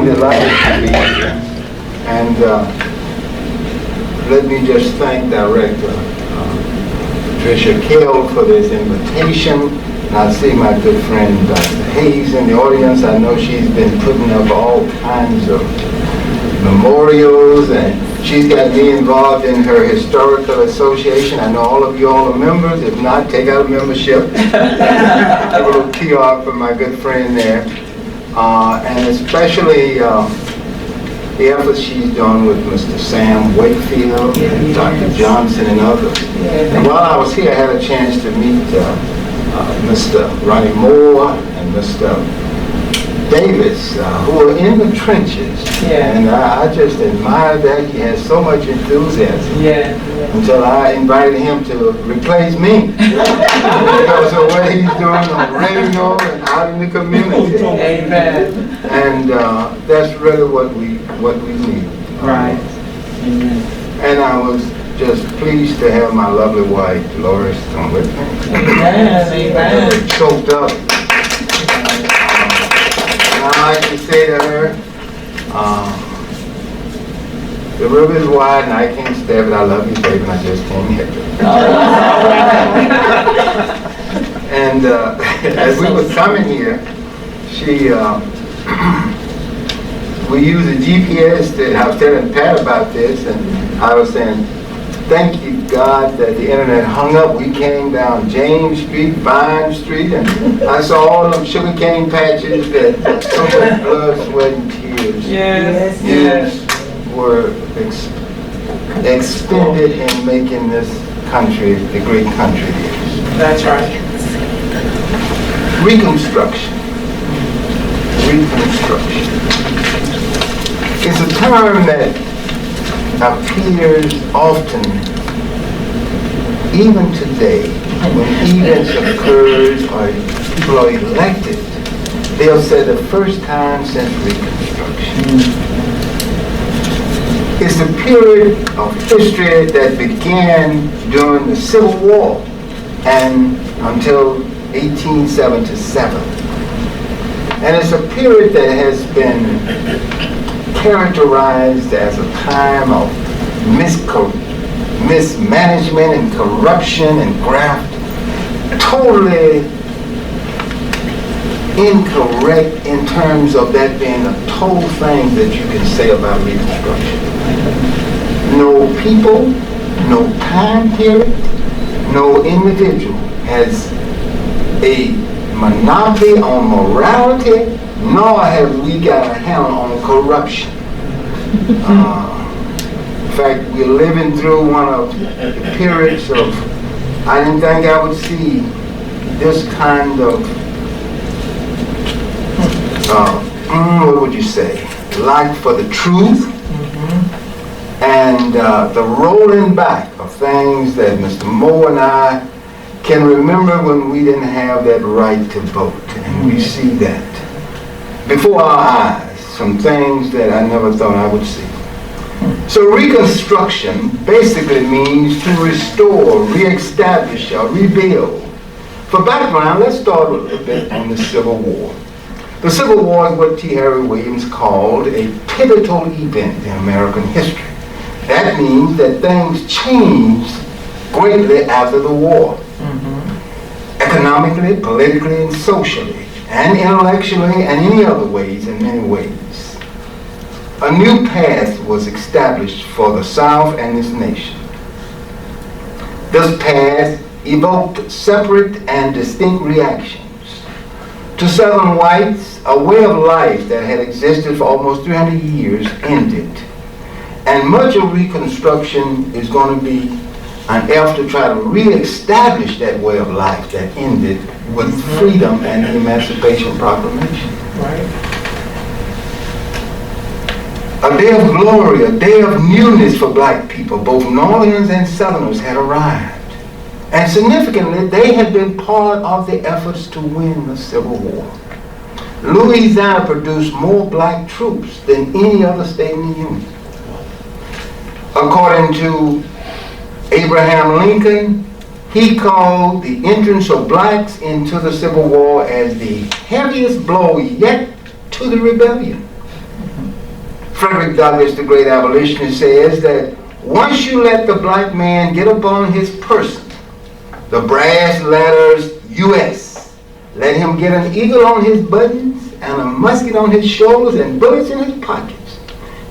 I'm delighted to be here. And let me just thank Director Patricia Kell for this invitation. And I see my good friend Dr. Hayes in the audience. I know she's been putting up all kinds of memorials, and she's got me involved in her historical association. I know all of you all are members. If not, take out a membership. A little PR for my good friend there. And especially the efforts she's done with Mr. Sam Wakefield and Dr. Johnson and others. And while I was here, I had a chance to meet Mr. Ronnie Moore and Mr. Davis, who were in the trenches. And I just admired that. He has so much enthusiasm. Until I invited him to replace me because of what he's doing on radio and out in the community. Amen. And that's really what we need. Right. Amen. And I was just pleased to have my lovely wife, Dolores, come with me. Amen. Choked up. And I like to say to her, the river is wide and I can't stay, but I love you, baby, and I just can't hit it. And as we were coming here, we used a GPS, and I was telling Pat about this, and I was saying, thank you, God, that the internet hung up. We came down James Street, Vine Street, and I saw all them sugar cane patches that so much blood, sweat, and tears were expended in making this country the great country it is. That's right. Reconstruction. Reconstruction. It's a term that appears often, even today, when events occurs or people are elected. They'll say the first time since Reconstruction. It's a period of history that began during the Civil War and until 1877. And it's a period that has been characterized as a time of mismanagement and corruption and graft. Totally incorrect in terms of that being a total thing that you can say about Reconstruction. No people, no time period, no individual has a monopoly on morality, nor have we got a handle on corruption. In fact, we're living through one of the periods of, I didn't think I would see this kind of, what would you say, life for the truth, and the rolling back of things that Mr. Moore and I can remember when we didn't have that right to vote. And we see that before our eyes, some things that I never thought I would see. So Reconstruction basically means to restore, reestablish, or rebuild. For background, let's start a little bit on the Civil War. The Civil War is what T. Harry Williams called a pivotal event in American history. That means that things changed greatly after the war. Economically, politically, and socially, and intellectually, and any other ways, in many ways. A new path was established for the South and this nation. This path evoked separate and distinct reactions. To Southern whites, a way of life that had existed for almost 300 years ended. And much of Reconstruction is going to be an effort to try to re-establish that way of life that ended with freedom and the Emancipation Proclamation. A day of glory, a day of newness for black people. Both Northerners and Southerners had arrived. And significantly, they had been part of the efforts to win the Civil War. Louisiana produced more black troops than any other state in the Union. According to Abraham Lincoln, he called the entrance of blacks into the Civil War as the heaviest blow yet to the rebellion. Frederick Douglass, the great abolitionist, says that once you let the black man get upon his person, the brass letters U.S., let him get an eagle on his buttons and a musket on his shoulders and bullets in his pockets,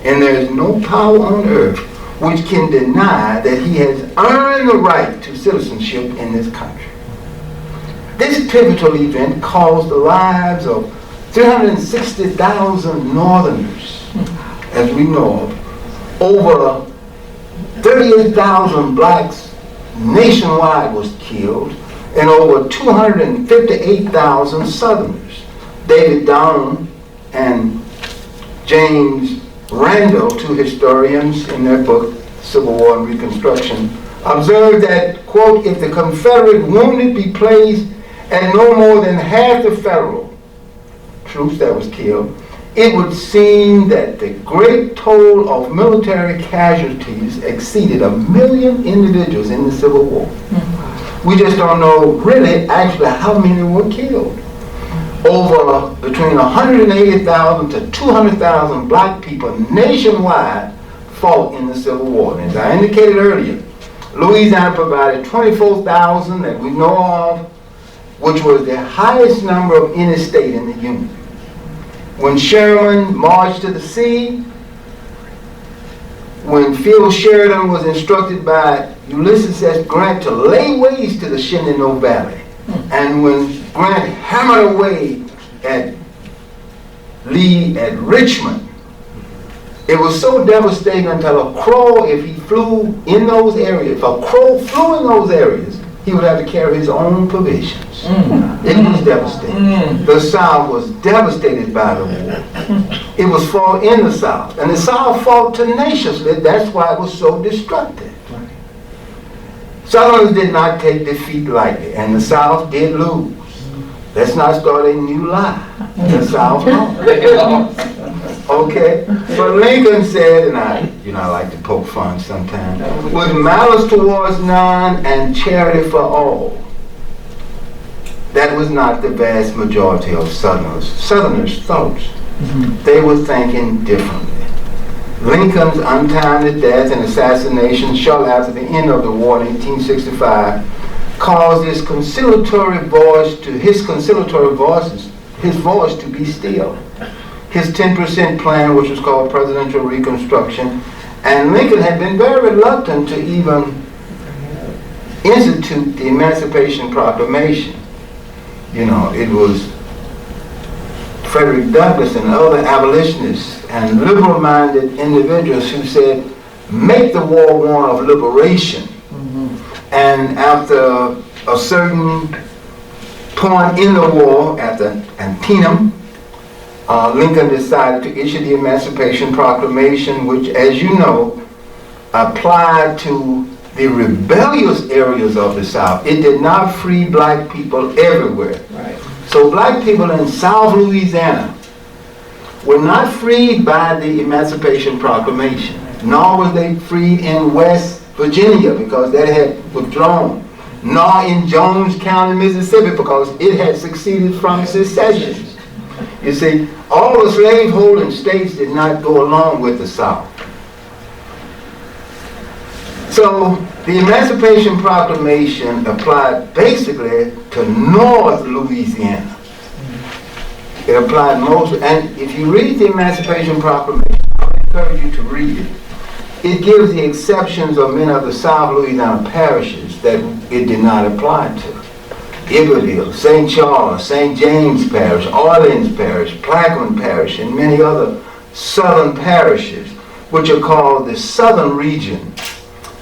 and there is no power on earth which can deny that he has earned the right to citizenship in this country. This pivotal event caused the lives of 360,000 Northerners, as we know of. Over 38,000 blacks nationwide was killed, and over 258,000 Southerners. David Down and James Randall, two historians in their book, Civil War and Reconstruction, observed that, quote, if the Confederate wounded be placed at no more than half the Federal troops that was killed, it would seem that the great toll of military casualties exceeded 1 million individuals in the Civil War. We just don't know really actually how many were killed. Over between 180,000 to 200,000 black people nationwide fought in the Civil War. And as I indicated earlier, Louisiana provided 24,000 that we know of, which was the highest number of any state in the Union. When Sherman marched to the sea, when Phil Sheridan was instructed by Ulysses S. Grant to lay waste to the Shenandoah Valley, and when Grant hammered away at Lee at Richmond, it was so devastating until a crow, if he flew in those areas, if a crow flew in those areas, he would have to carry his own provisions. It was devastating. The South was devastated by the war. It was fought in the South. And the South fought tenaciously. That's why it was so destructive. Southerners did not take defeat lightly, and the South did lose. Let's not start a new lie. The South lost. Okay? But Lincoln said, and I like to poke fun sometimes, with malice towards none and charity for all. That was not the vast majority of Southerners. Southerners' thoughts. They were thinking differently. Lincoln's untimely death and assassination shortly after the end of the war in 1865 caused his conciliatory voice to be still. His 10% plan, which was called Presidential Reconstruction, and Lincoln had been very reluctant to even institute the Emancipation Proclamation. You know, it was Frederick Douglass and other abolitionists and liberal-minded individuals who said, make the war one of liberation. And after a certain point in the war, after Antietam, Lincoln decided to issue the Emancipation Proclamation, which, as you know, applied to the rebellious areas of the South. It did not free black people everywhere. Right. So black people in South Louisiana were not freed by the Emancipation Proclamation, nor were they freed in West Virginia because that had withdrawn, nor in Jones County, Mississippi, because it had succeeded from secession. You see, all the slaveholding states did not go along with the South. So the Emancipation Proclamation applied basically to North Louisiana. It applied most, and if you read the Emancipation Proclamation, I encourage you to read it. It gives the exceptions of many of the South Louisiana parishes that it did not apply to. Iberville, St. Charles, St. James Parish, Orleans Parish, Plaquemine Parish, and many other southern parishes, which are called the Southern Region.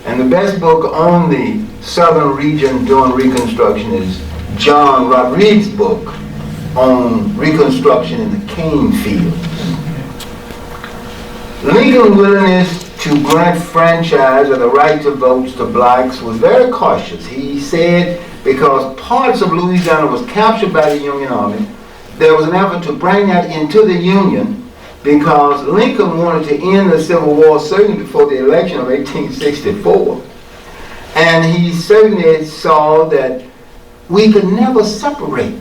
And the best book on the Southern Region during Reconstruction is John Rodriguez's book on Reconstruction in the cane fields. Lincoln's willingness to grant franchise or the right to vote to blacks was very cautious. He said because parts of Louisiana was captured by the Union Army, there was an effort to bring that into the Union because Lincoln wanted to end the Civil War certainly before the election of 1864. And he certainly saw that we could never separate.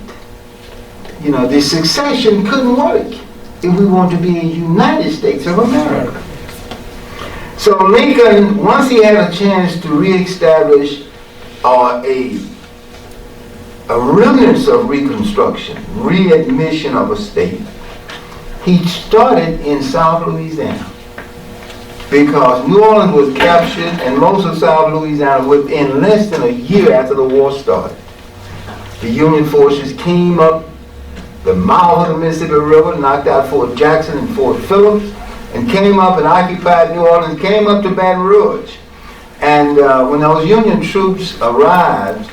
You know, the succession couldn't work. if we want to be a United States of America. So Lincoln, once he had a chance to reestablish a remnants of Reconstruction, readmission of a state, he started in South Louisiana, because New Orleans was captured and most of South Louisiana within less than a year after the war started. The Union forces came up the mouth of the Mississippi River, knocked out Fort Jackson and Fort Phillips, and came up and occupied New Orleans, came up to Baton Rouge. And when those Union troops arrived,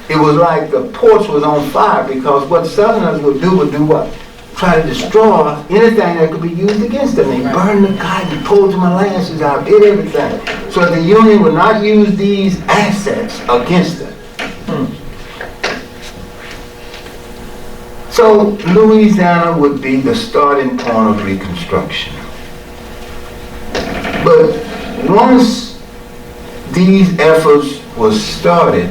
it was like the ports was on fire, because what Southerners would do what? Try to destroy anything that could be used against them. They burned the cotton, pulled the molasses out, did everything. So the Union would not use these assets against them. So Louisiana would be the starting point of Reconstruction. But once these efforts were started,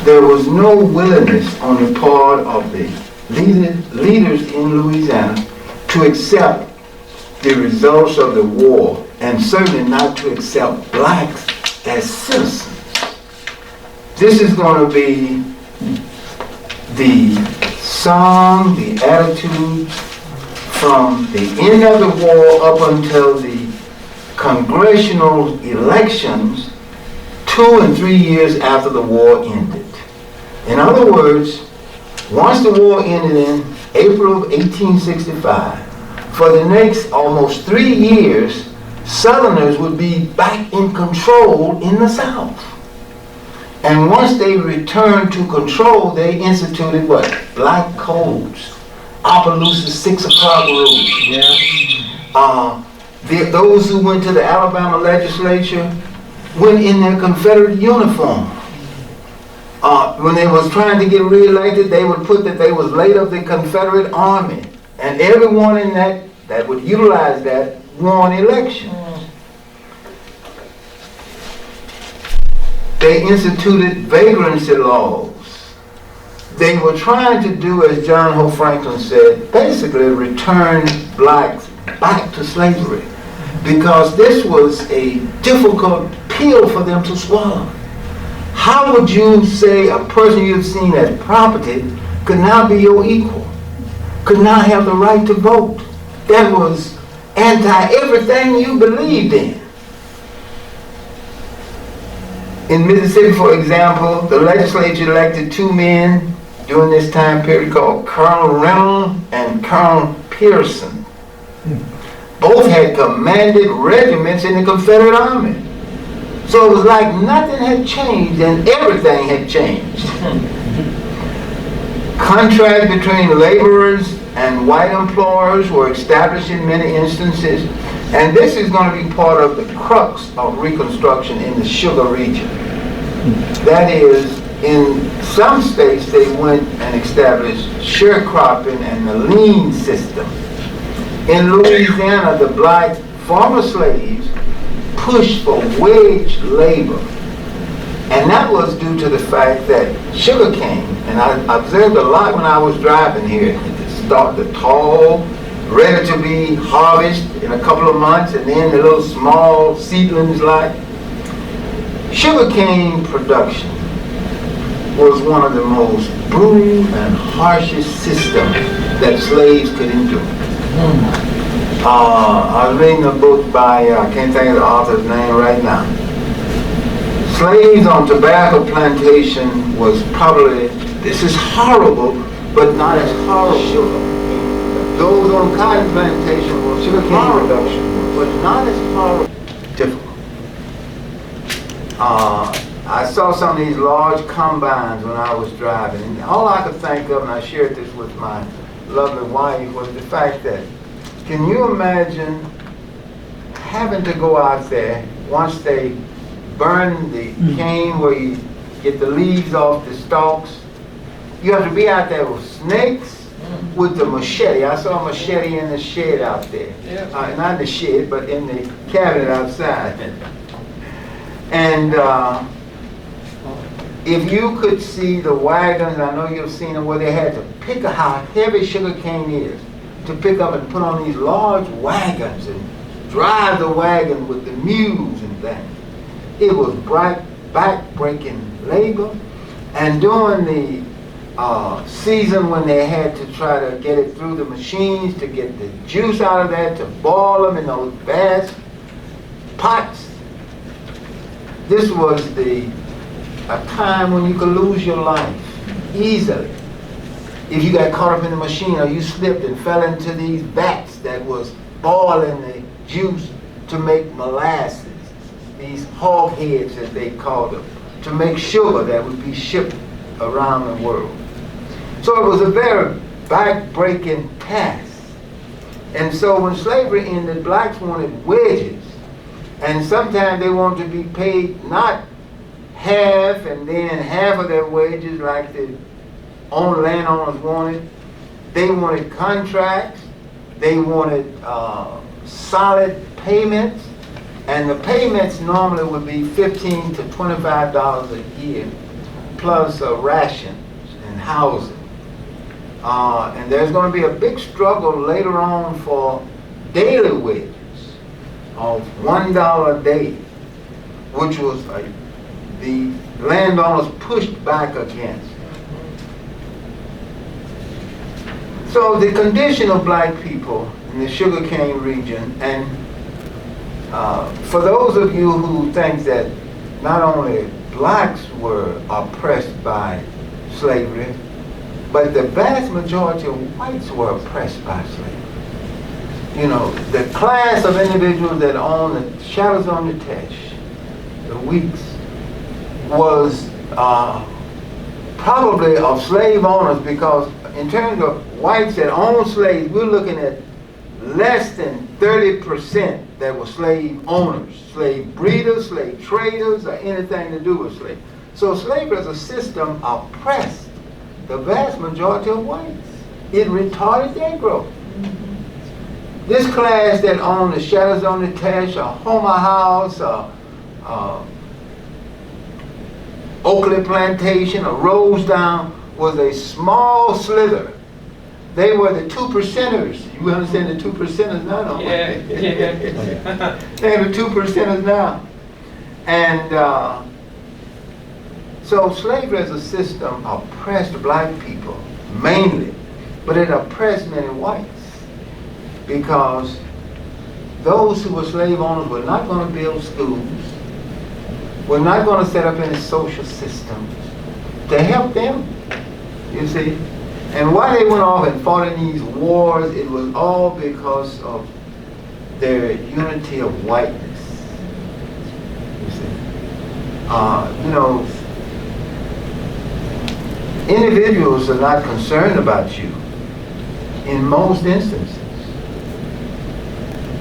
there was no willingness on the part of the leaders in Louisiana to accept the results of the war, and certainly not to accept blacks as citizens. This is going to be the song, the attitude from the end of the war up until the congressional elections 2 and 3 years after the war ended. In other words, once the war ended in April of 1865, for the next almost 3 years, Southerners would be back in control in the South. And once they returned to control, they instituted what? Black codes. Opelousas 6 o'clock rules. Those who went to the Alabama legislature went in their Confederate uniform. When they was trying to get reelected, they would put that they was late of the Confederate Army. And everyone in that would utilize that won elections. They instituted vagrancy laws. They were trying to do, as John Hope Franklin said, basically return blacks back to slavery, because this was a difficult pill for them to swallow. How would you say a person you've seen as property could now be your equal, could now have the right to vote? That was anti-everything you believed in. In Mississippi, for example, the legislature elected 2 men during this time period called Colonel Reynolds and Colonel Pearson. Both had commanded regiments in the Confederate Army. So it was like nothing had changed and everything had changed. Contracts between laborers and white employers were established in many instances, and this is going to be part of the crux of Reconstruction in the sugar region. That is, in some states they went and established sharecropping and the lien system. In Louisiana, the black former slaves pushed for wage labor. And that was due to the fact that sugarcane, and I observed a lot when I was driving here, the tall, ready to be harvested in a couple of months, and then the little small seedlings like. Sugarcane production was one of the most brutal and harshest systems that slaves could endure. I was reading a book by, I can't think of the author's name right now. Slaves on tobacco plantation was probably, this is horrible, but not as horrible. Those on cotton plantation were sugarcane production, but not as horrible. Difficult. I saw some of these large combines when I was driving, and all I could think of, and I shared this with my lovely wife, was the fact that, can you imagine having to go out there once they burn the cane where you get the leaves off the stalks? You have to be out there with snakes, with the machete. I saw a machete in the shed out there. Not the shed, but in the cabinet outside. And if you could see the wagons, I know you've seen them, where they had to pick how heavy sugar cane is. to pick up and put on these large wagons and drive the wagon with the mules and things. It was back-breaking labor. And during the season when they had to try to get it through the machines to get the juice out of that, to boil them in those vast pots, this was a time when you could lose your life easily. If you got caught up in the machine or you slipped and fell into these vats that was boiling the juice to make molasses, these hog heads as they called them, to make sugar that would be shipped around the world. So it was a very back-breaking task. And so when slavery ended, blacks wanted wages. And sometimes they wanted to be paid not half and then half of their wages like the landowners wanted. They wanted contracts. They wanted solid payments. And the payments normally would be $15 to $25 a year, plus rations and housing. And there's going to be a big struggle later on for daily wages of $1 a day, which was the landowners pushed back against. So the condition of black people in the sugarcane region, and for those of you who think that not only blacks were oppressed by slavery, but the vast majority of whites were oppressed by slavery. You know, the class of individuals that owned the shadows on the tesh, the Weeks, was probably of slave owners, because in terms of whites that owned slaves, we're looking at less than 30% that were slave owners, slave breeders, slave traders, or anything to do with slavery. So slavery as a system oppressed the vast majority of whites. It retarded their growth. This class that owned the shadows on the tesh, or Homer House, or Oakley Plantation, or Rosedown, was a small slither. They were the 2%ers. You understand the 2%ers now, don't you? Yeah. They're the 2%ers now. And so slavery as a system oppressed black people, mainly, but it oppressed many whites, because those who were slave owners were not going to build schools, were not going to set up any social systems to help them, you see. And why they went off and fought in these wars, it was all because of their unity of whiteness, you see. You know, individuals are not concerned about you in most instances.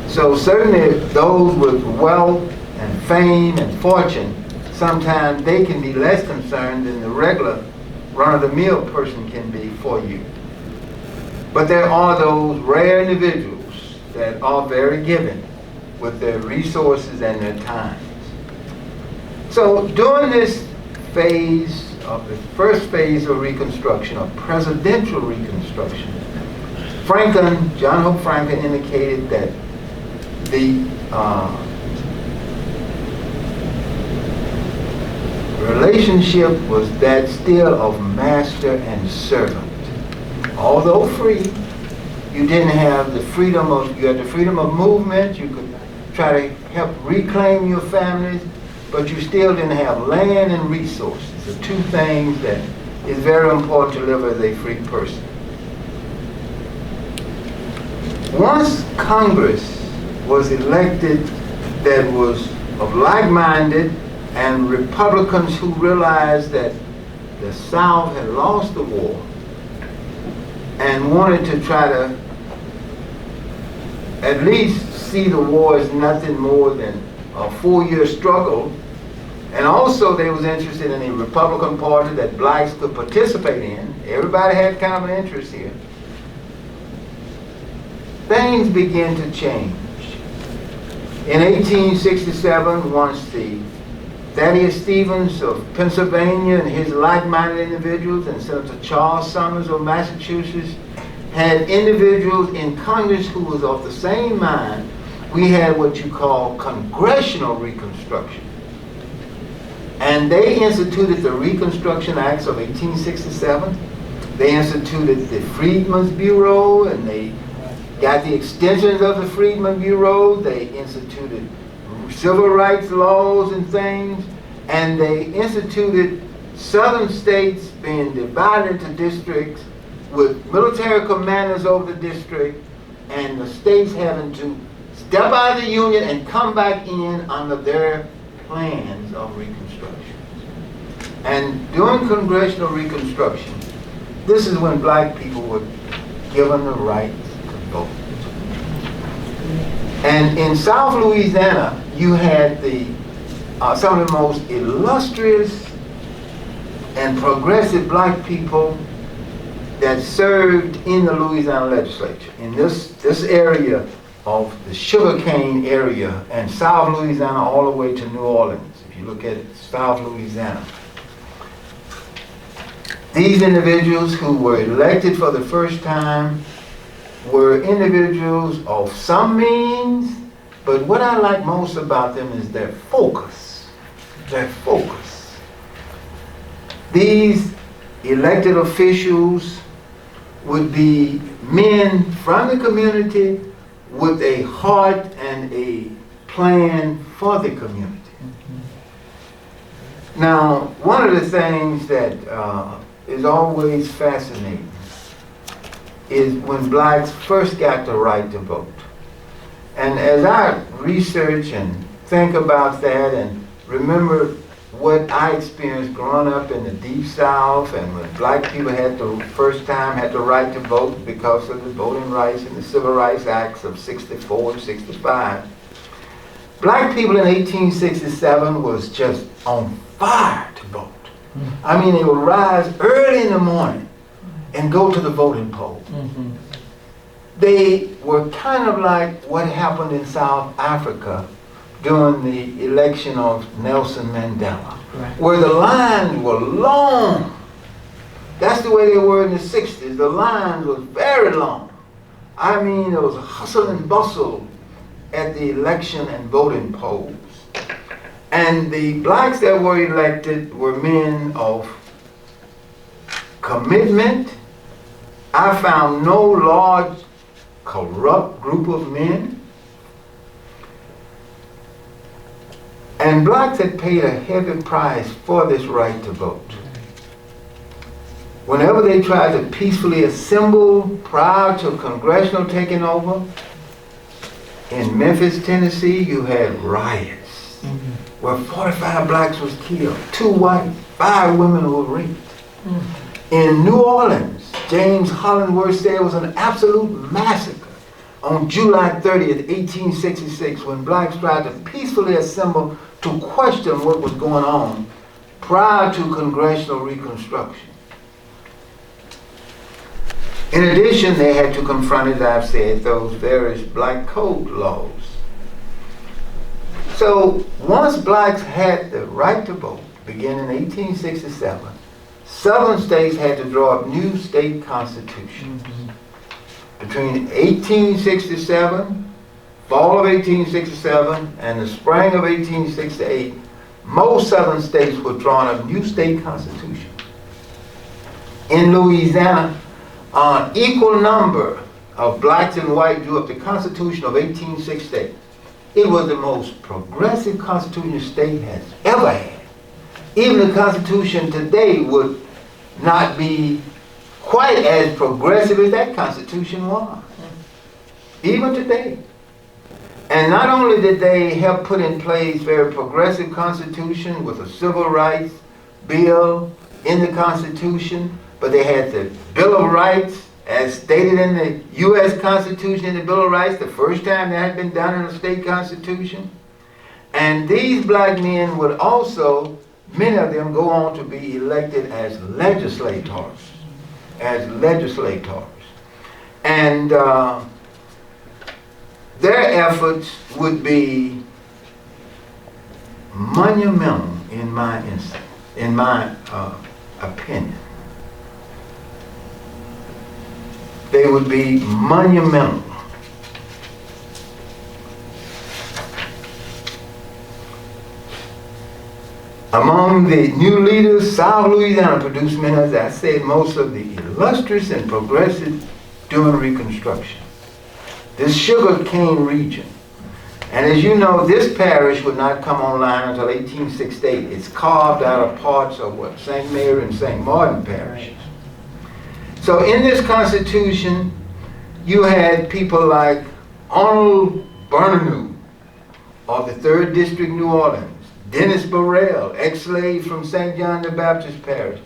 So certainly those with wealth and fame and fortune, sometimes they can be less concerned than the regular run-of-the-mill person can be for you. But there are those rare individuals that are very giving with their resources and their times. So during this phase of the first phase of Reconstruction, of presidential Reconstruction, Franklin, John Hope Franklin, indicated that the relationship was that still of master and servant. Although free, you didn't have the freedom of, you had the freedom of movement, you could try to help reclaim your families, but you still didn't have land and resources, the two things that is very important to live as a free person. Once Congress was elected that was of like-minded and Republicans who realized that the South had lost the war and wanted to try to at least see the war as nothing more than a 4-year struggle, and also they was interested in a Republican Party that blacks could participate in. Everybody had kind of an interest here. Things began to change. In 1867, once the Thaddeus Stevens of Pennsylvania and his like-minded individuals, and Senator Charles Summers of Massachusetts had individuals in Congress who was of the same mind. We had what you call Congressional Reconstruction. And they instituted the Reconstruction Acts of 1867. They instituted the Freedmen's Bureau, and they got the extensions of the Freedmen's Bureau. They instituted civil rights laws and things. And they instituted southern states being divided into districts with military commanders over the district, and the states having to step out of the Union and come back in under their plans of Reconstruction. And during Congressional Reconstruction, this is when black people were given the right to vote. And in South Louisiana, you had some of the most illustrious and progressive black people that served in the Louisiana legislature. In this area of the sugarcane area and South Louisiana all the way to New Orleans, if you look at it, South Louisiana. These individuals who were elected for the first time were individuals of some means, but what I like most about them is their focus. Their focus. These elected officials would be men from the community with a heart and a plan for the community. Now, one of the things that is always fascinating is when blacks first got the right to vote. And as I research and think about that and remember what I experienced growing up in the Deep South, and when black people had the first time had the right to vote because of the Voting Rights and the Civil Rights Acts of 64 and 65, black people in 1867 was just on fire to vote. I mean, they would rise early in the morning and go to the voting poll. They were kind of like what happened in South Africa during the election of Nelson Mandela, where the lines were long. That's the way they were in the 60s. The lines were very long. I mean, there was hustle and bustle at the election and voting polls. And the blacks that were elected were men of commitment. I found no large, corrupt group of men. And blacks had paid a heavy price for this right to vote. Whenever they tried to peacefully assemble prior to congressional taking over, in Memphis, Tennessee, you had riots where 45 blacks was killed, 2 white, 5 women were raped. In New Orleans, James Hollingsworth said it was an absolute massacre on July 30th, 1866, when blacks tried to peacefully assemble to question what was going on prior to Congressional Reconstruction. In addition, they had to confront, as I've said, those various black code laws. So once blacks had the right to vote, beginning in 1867, southern states had to draw up new state constitutions. Between 1867, fall of 1867, and the spring of 1868, most southern states were drawing up new state constitutions. In Louisiana, an equal number of blacks and whites drew up the Constitution of 1868. It was the most progressive constitution the state has ever had. Even the Constitution today would not be quite as progressive as that Constitution was, even today. And not only did they help put in place very progressive Constitution with a civil rights bill in the Constitution, but they had the Bill of Rights as stated in the U.S. Constitution, in the Bill of Rights, the first time that had been done in a state constitution. And these black men would also, many of them, go on to be elected as legislators. And their efforts would be monumental in my opinion. they would be monumental. Among the new leaders, South Louisiana produced many, as I said, most of the illustrious and progressive during Reconstruction. This sugar cane region. And as you know, this parish would not come online until 1868. It's carved out of parts of what? St. Mary and St. Martin parishes. So in this Constitution, you had people like Arnold Bernanou of the 3rd District, New Orleans, Dennis Burrell, ex-slave from St. John the Baptist Parish,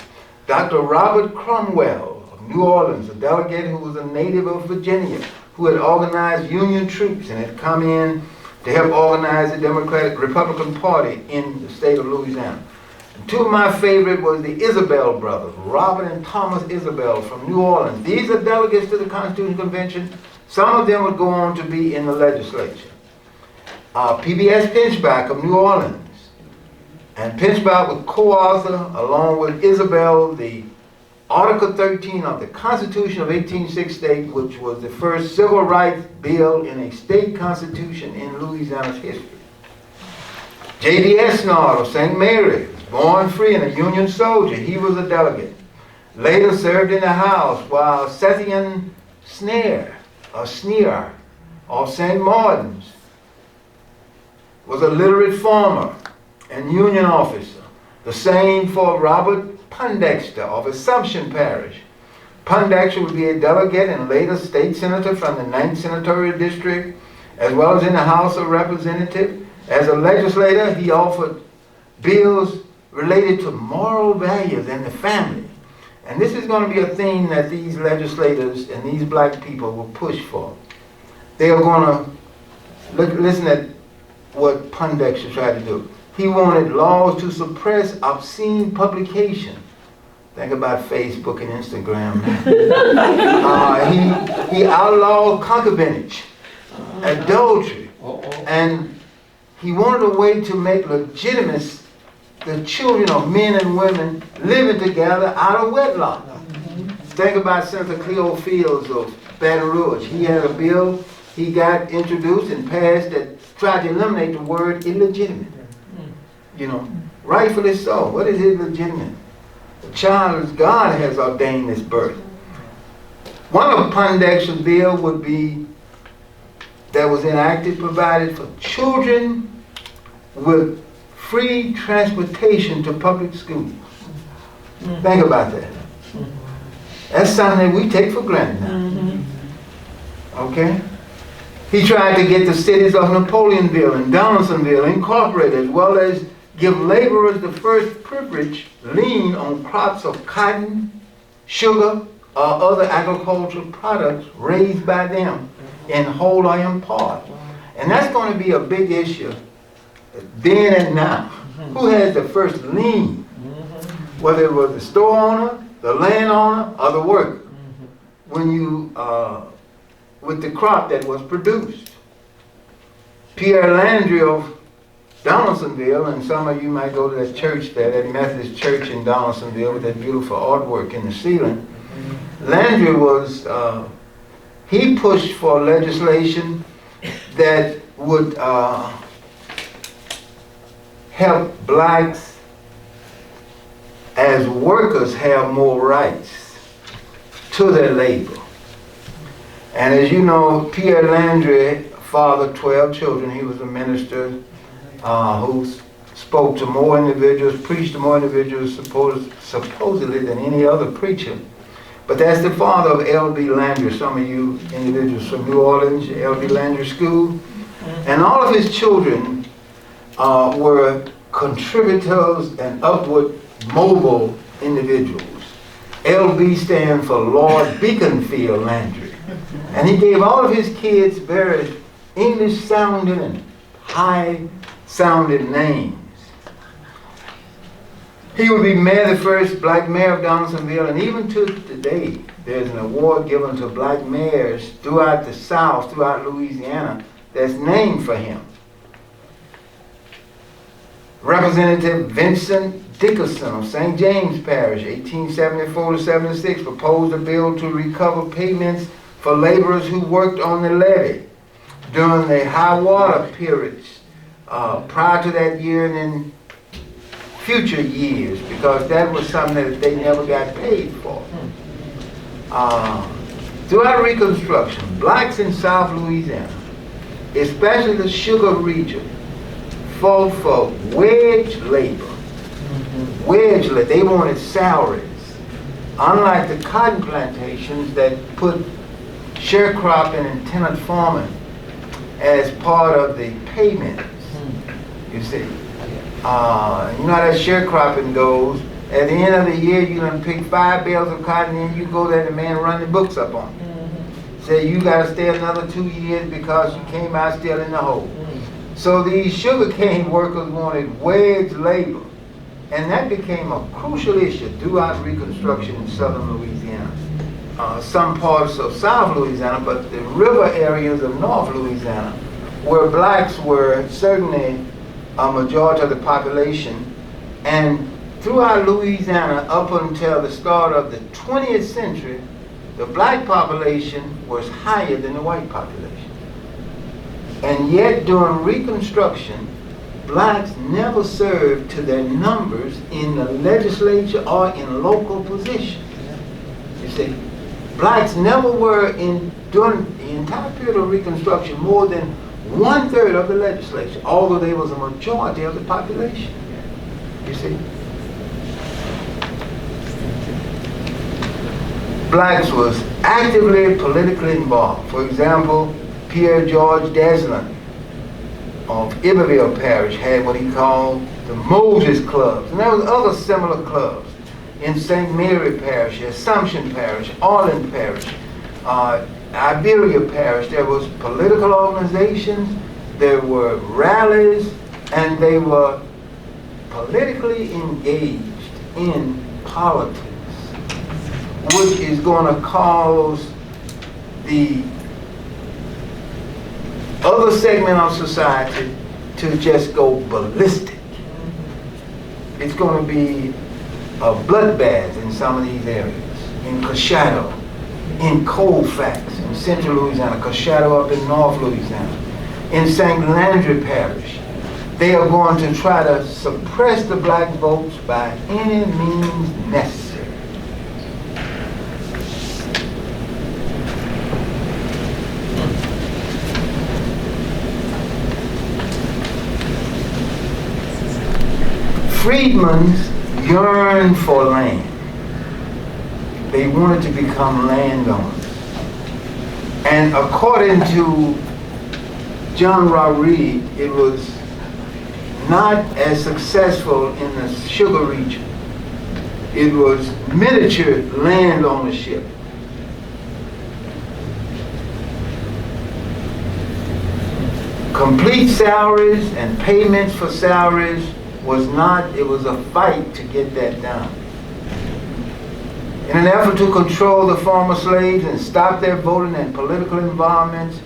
Dr. Robert Cromwell of New Orleans, a delegate who was a native of Virginia, who had organized Union troops and had come in to help organize the Democratic Republican Party in the state of Louisiana. And two of my favorite was the Isabel brothers, Robert and Thomas Isabel from New Orleans. These are delegates to the Constitutional Convention. Some of them would go on to be in the legislature. P.B.S. Pinchback of New Orleans. And Pinchback would co-author, along with Isabel, the Article 13 of the Constitution of 1868, which was the first civil rights bill in a state constitution in Louisiana's history. J.D. Esnard of St. Mary was born free and a Union soldier. He was a delegate. Later served in the House, while Sethian Sneer of St. Martin's was a literate farmer and Union officer. The same for Robert Pondexter of Assumption Parish. Pondexter would be a delegate and later state senator from the 9th Senatorial District, as well as in the House of Representatives. As a legislator, he offered bills related to moral values and the family. And this is going to be a theme that these legislators and these black people will push for. They are going to listen at what Pondexter tried to do. He wanted laws to suppress obscene publication. Think about Facebook and Instagram. He outlawed concubinage, adultery, and he wanted a way to make legitimate the children of men and women living together out of wedlock. Think about Senator Cleo Fields of Baton Rouge. He had a bill he got introduced and passed that tried to eliminate the word illegitimate. You know, rightfully so. What is illegitimate? The child as God has ordained this birth. One of Pondexter's bill would be that was enacted, provided for children with free transportation to public schools. Think about that. That's something that we take for granted now. Okay? He tried to get the cities of Napoleonville and Donaldsonville incorporated, as well as give laborers the first privilege lien on crops of cotton, sugar, or other agricultural products raised by them in whole or in part. And that's going to be a big issue then and now. Who has the first lien? Whether it was the store owner, the landowner, or the worker. When you, with the crop that was produced. Pierre Landry of Donaldsonville, and some of you might go to that church there, that Methodist church in Donaldsonville with that beautiful artwork in the ceiling. Landry was, he pushed for legislation that would help blacks as workers have more rights to their labor. And as you know, Pierre Landry fathered 12 children. He was a minister who spoke to more individuals, preached to more individuals supposedly than any other preacher. But that's the father of L.B. Landry. Some of you individuals from New Orleans, L.B. Landry School. And all of his children were contributors and upward mobile individuals. L.B. stands for Lord Beaconsfield Landry. And he gave all of his kids very English-sounding and high-sounding names. He would be mayor, the first black mayor of Donaldsonville, and even to today, there's an award given to black mayors throughout the South, throughout Louisiana, that's named for him. Representative Vincent of St. James Parish, 1874 to 76, proposed a bill to recover payments for laborers who worked on the levee during the high water periods prior to that year and in future years, because that was something that they never got paid for. Throughout Reconstruction, blacks in South Louisiana, especially the sugar region, fought for wage labor. Wage labor, they wanted salaries. Unlike the cotton plantations that put sharecropping and tenant farming as part of the payments, you see. You know how that sharecropping goes. At the end of the year, you done pick 5 bales of cotton, and you go there, the man run the books up on you. Say you got to stay another 2 years because you came out still in the hole. So these sugarcane workers wanted wage labor, and that became a crucial issue throughout Reconstruction in southern Louisiana. Some parts of South Louisiana, but the river areas of North Louisiana, where blacks were certainly a majority of the population, and throughout Louisiana up until the start of the 20th century, the black population was higher than the white population. And yet during Reconstruction, blacks never served to their numbers in the legislature or in local positions. You see, blacks never were during the entire period of Reconstruction more than 1/3 of the legislature, although they was a majority of the population. You see, blacks was actively politically involved. For example, Pierre George Deslin of Iberville Parish had what he called the Moses Clubs, and there was other similar clubs in St. Mary Parish, Assumption Parish, Orland Parish, Iberia Parish. There was political organizations, there were rallies, and they were politically engaged in politics, which is going to cause the other segment of society to just go ballistic. It's going to be a bloodbath in some of these areas, in Coshado, in Colfax, in central Louisiana, Coshado up in north Louisiana, in St. Landry Parish. They are going to try to suppress the black votes by any means necessary. Freedmen yearned for land. They wanted to become landowners. And according to John Rodriguez, it was not as successful in the sugar region. It was miniature land ownership. Complete salaries and payments for salaries was not, it was a fight to get that done. In an effort to control the former slaves and stop their voting and political involvements,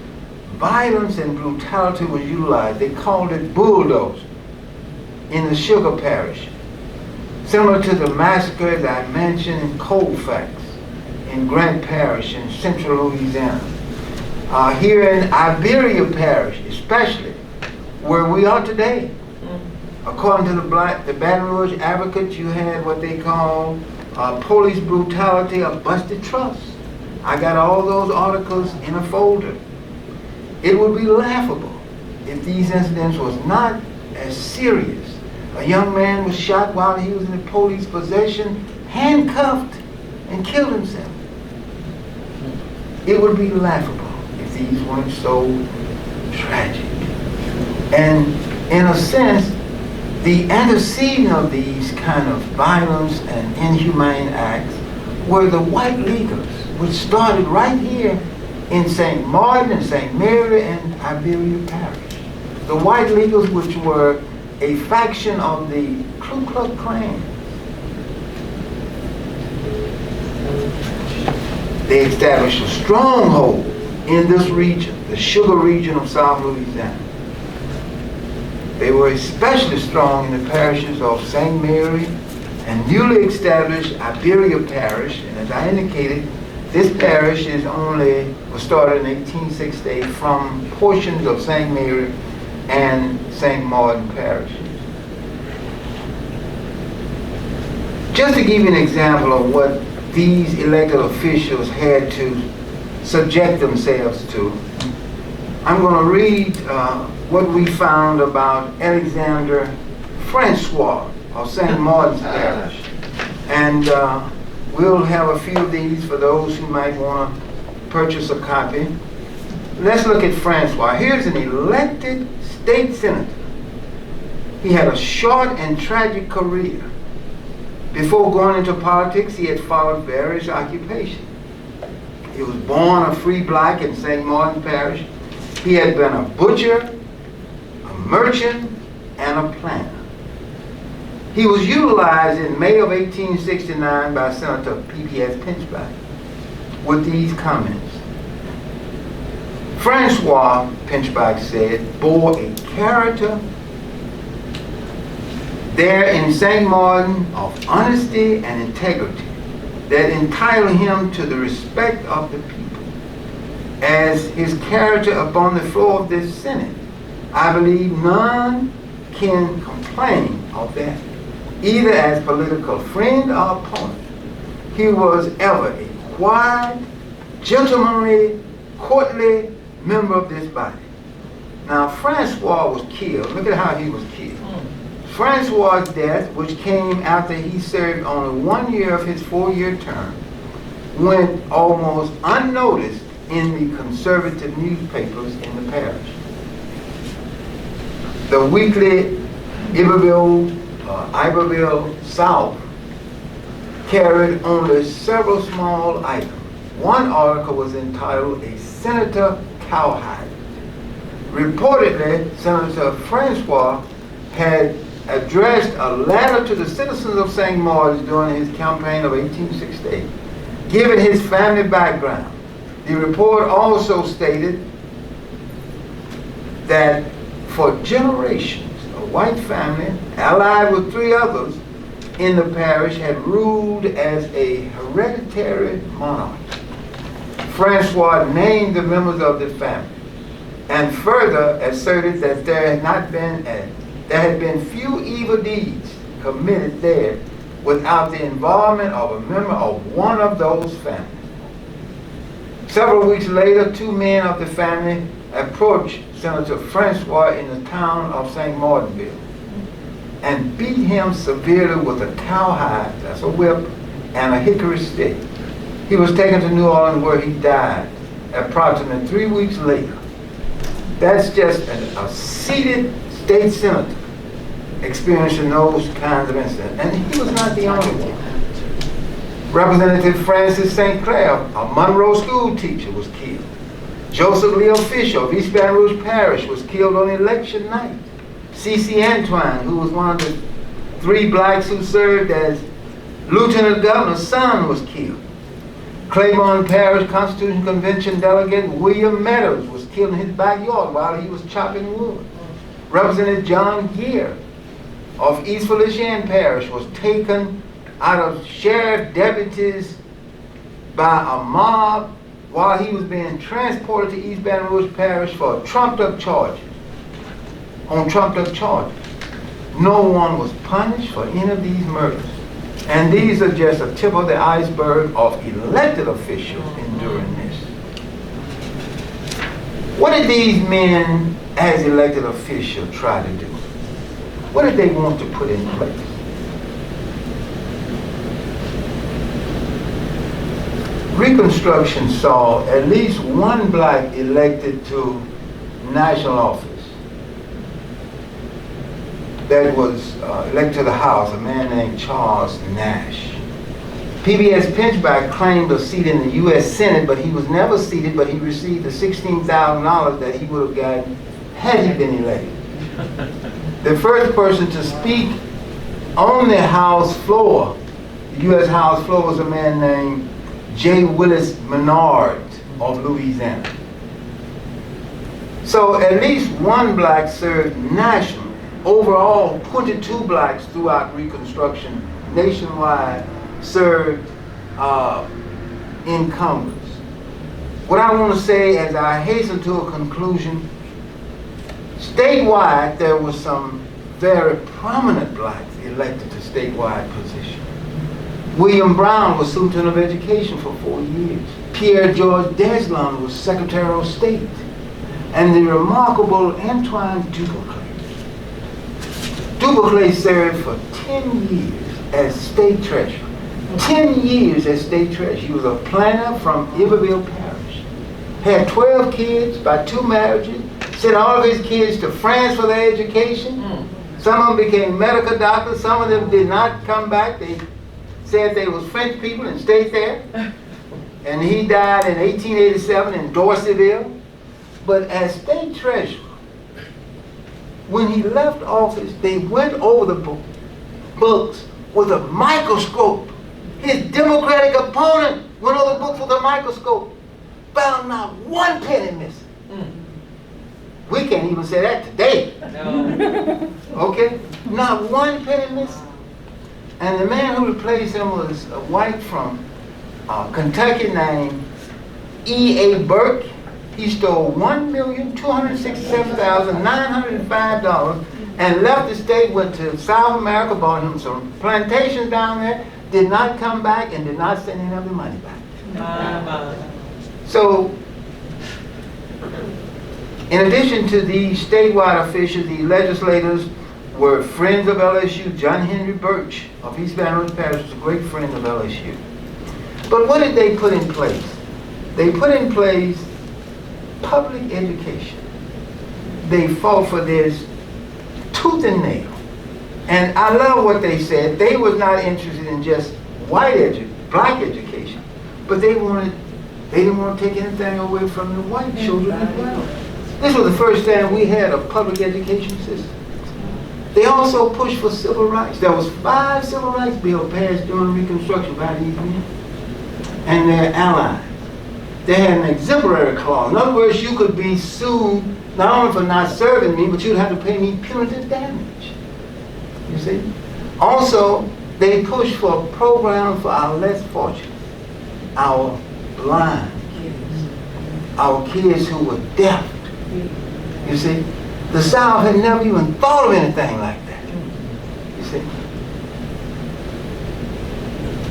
violence and brutality was utilized. They called it bulldozing in the sugar parish, similar to the massacres I mentioned in Colfax, in Grant Parish, in central Louisiana. Here in Iberia Parish, especially, where we are today. According to the Baton Rouge Advocate, you had what they call police brutality or busted trust. I got all those articles in a folder. It would be laughable if these incidents was not as serious. A young man was shot while he was in the police possession, handcuffed, and killed himself. It would be laughable if these weren't so tragic. And in a sense, the antecedent of these kind of violence and inhumane acts were the white leaguers, which started right here in St. Martin and St. Mary and Iberia Parish. The white leaguers, which were a faction of the Ku Klux Klan. They established a stronghold in this region, the sugar region of South Louisiana. They were especially strong in the parishes of St. Mary and newly established Iberia Parish. And as I indicated, this parish was started in 1868 from portions of St. Mary and St. Martin parishes. Just to give you an example of what these elected officials had to subject themselves to, I'm going to read what we found about Alexander Francois of St. Martin's Parish. And we'll have a few of these for those who might want to purchase a copy. Let's look at Francois. Here's an elected state senator. He had a short and tragic career. Before going into politics, he had followed various occupations. He was born a free black in St. Martin Parish. He had been a butcher, a merchant, and a planter. He was utilized in May of 1869 by Senator P.P.S. Pinchback with these comments. Francois, Pinchback said, bore a character there in St. Martin of honesty and integrity that entitled him to the respect of the people. As his character upon the floor of this Senate, I believe none can complain of that, either as political friend or opponent. He was ever a quiet, gentlemanly, courtly member of this body. Now, Francois was killed. Look at how he was killed. Francois' death, which came after he served only 1 year of his 4-year term, went almost unnoticed in the conservative newspapers in the parish. The weekly Iberville South carried only several small items. One article was entitled "A Senator Cowhide." Reportedly, Senator Francois had addressed a letter to the citizens of St. Martin's during his campaign of 1868, given his family background. The report also stated that for generations, a white family, allied with 3 others in the parish, had ruled as a hereditary monarch. Francois named the members of the family and further asserted that there had been few evil deeds committed there without the involvement of a member of one of those families. Several weeks later, 2 men of the family approached Senator Francois in the town of St. Martinville and beat him severely with a cowhide, that's a whip, and a hickory stick. He was taken to New Orleans, where he died approximately 3 weeks later. That's just a seated state senator experiencing those kinds of incidents. And he was not the only one. Representative Francis St. Clair, a Monroe school teacher, was killed. Joseph Leo Fisher of East Baton Rouge Parish was killed on election night. C.C. Antoine, who was one of the 3 blacks who served as Lieutenant Governor's son, was killed. Claiborne Parish Constitution Convention delegate William Meadows was killed in his backyard while he was chopping wood. Representative John Gear of East Felician Parish was taken out of sheriff deputies by a mob while he was being transported to East Baton Rouge Parish for trumped-up charges. On trumped-up charges. No one was punished for any of these murders. And these are just a tip of the iceberg of elected officials enduring this. What did these men, as elected officials, try to do? What did they want to put in place? Reconstruction saw at least 1 black elected to national office. That was elected to the House, a man named Charles Nash. P.B.S. Pinchback claimed a seat in the U.S. Senate, but he was never seated, but he received the $16,000 that he would have gotten had he been elected. The first person to speak on the House floor, the U.S. House floor, was a man named J. Willis Menard of Louisiana. So at least 1 black served nationally. overall 22 blacks throughout Reconstruction nationwide served in Congress. What I want to say as I hasten to a conclusion, statewide there were some very prominent blacks elected to statewide positions. William Brown was Superintendent of Education for 4 years. Pierre George Deslon was Secretary of State. And the remarkable Antoine Dubuclet. Dubuclet served for 10 years as state treasurer. 10 years as state treasurer. He was a planter from Iberville Parish. Had 12 kids by 2 marriages. Sent all of his kids to France for their education. Some of them became medical doctors. Some of them did not come back. They said they was French people and stayed there. And he died in 1887 in Dorseyville. But as state treasurer, when he left office, they went over the books with a microscope. His Democratic opponent went over the books with a microscope, found not one penny missing. We can't even say that today. No. Okay? Not one penny missing. And the man who replaced him was a white from Kentucky named E.A. Burke. He stole $1,267,905 and left the state, went to South America, bought him some plantations down there, did not come back, and did not send any of the money back. So, in addition to the statewide officials, the legislators were friends of LSU. John Henry Birch of East Baton Rouge Parish was a great friend of LSU. But what did they put in place? They put in place public education. They fought for this tooth and nail. And I love what they said. They was not interested in just black education, but they didn't want to take anything away from the white children as well. This was the first time we had a public education system. They also pushed for civil rights. There was 5 civil rights bills passed during Reconstruction by these men and their allies. They had an exemplary clause. In other words, you could be sued not only for not serving me, but you'd have to pay me punitive damage. You see? Also, they pushed for a program for our less fortunate, our blind kids, our kids who were deaf. You see? The South had never even thought of anything like that. You see?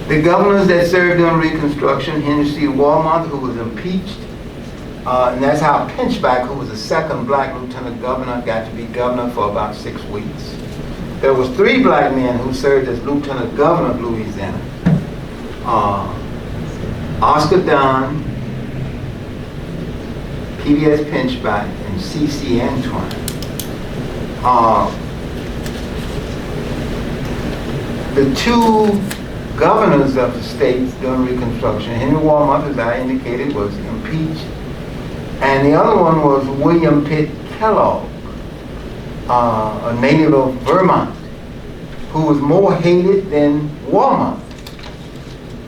The governors that served during Reconstruction, Henry C. Walmart, who was impeached, and that's how Pinchback, who was the second black lieutenant governor, got to be governor for about 6 weeks. There was 3 black men who served as lieutenant governor of Louisiana. Oscar Dunn, P.D.S. Pinchback, and C.C. Antoine. The 2 governors of the states during Reconstruction, Henry Walmart, as I indicated, was impeached, and the other one was William Pitt Kellogg, a native of Vermont, who was more hated than Walmart.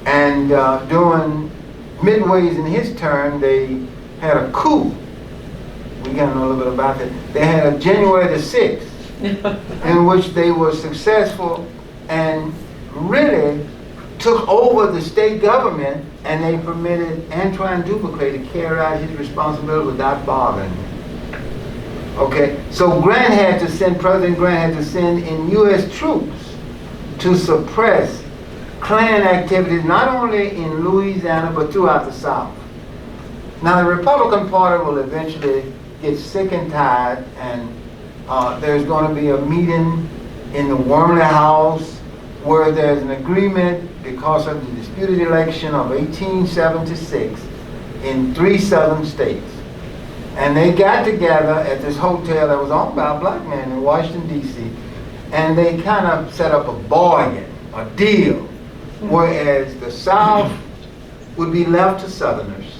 And during midways in his term, they had a coup. We got to know a little bit about that. They had a January the 6th, in which they were successful and really took over the state government, and they permitted Antoine Dubuclet to carry out his responsibility without bothering him. Okay, so President Grant had to send in U.S. troops to suppress Klan activities, not only in Louisiana, but throughout the South. Now, the Republican Party will eventually get sick and tired, and there's going to be a meeting in the Wormley House where there's an agreement because of the disputed election of 1876 in 3 southern states. And they got together at this hotel that was owned by a black man in Washington, D.C., and they kind of set up a bargain, a deal, whereas the South would be left to Southerners.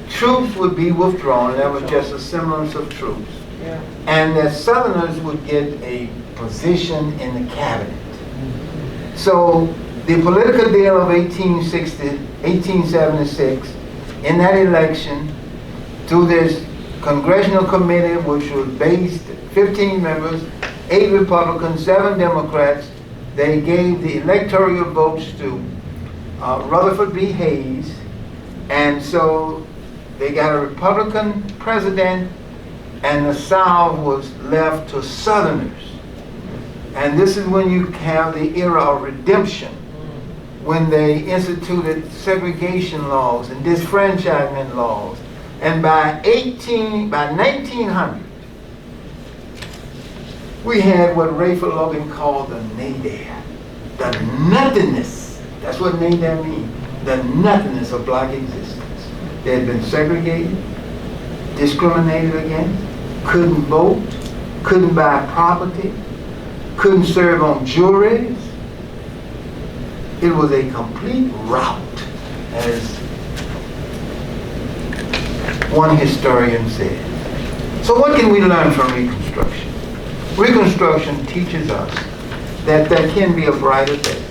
Troops would be withdrawn, and that was just a semblance of troops. Yeah. And the Southerners would get a position in the cabinet. So the political deal of 1876, in that election, through this Congressional Committee, which was based 15 members, 8 Republicans, 7 Democrats. They gave the electoral votes to Rutherford B. Hayes, and so they got a Republican president, and the South was left to Southerners. And this is when you have the era of redemption, when they instituted segregation laws and disfranchisement laws. And by 1900, we had what Rayford Logan called the nadir, the nothingness. That's what nadir means, the nothingness of black existence. They had been segregated, discriminated against, couldn't vote, couldn't buy property, couldn't serve on juries. It was a complete rout, as one historian said. So what can we learn from Reconstruction? Reconstruction teaches us that there can be a brighter day.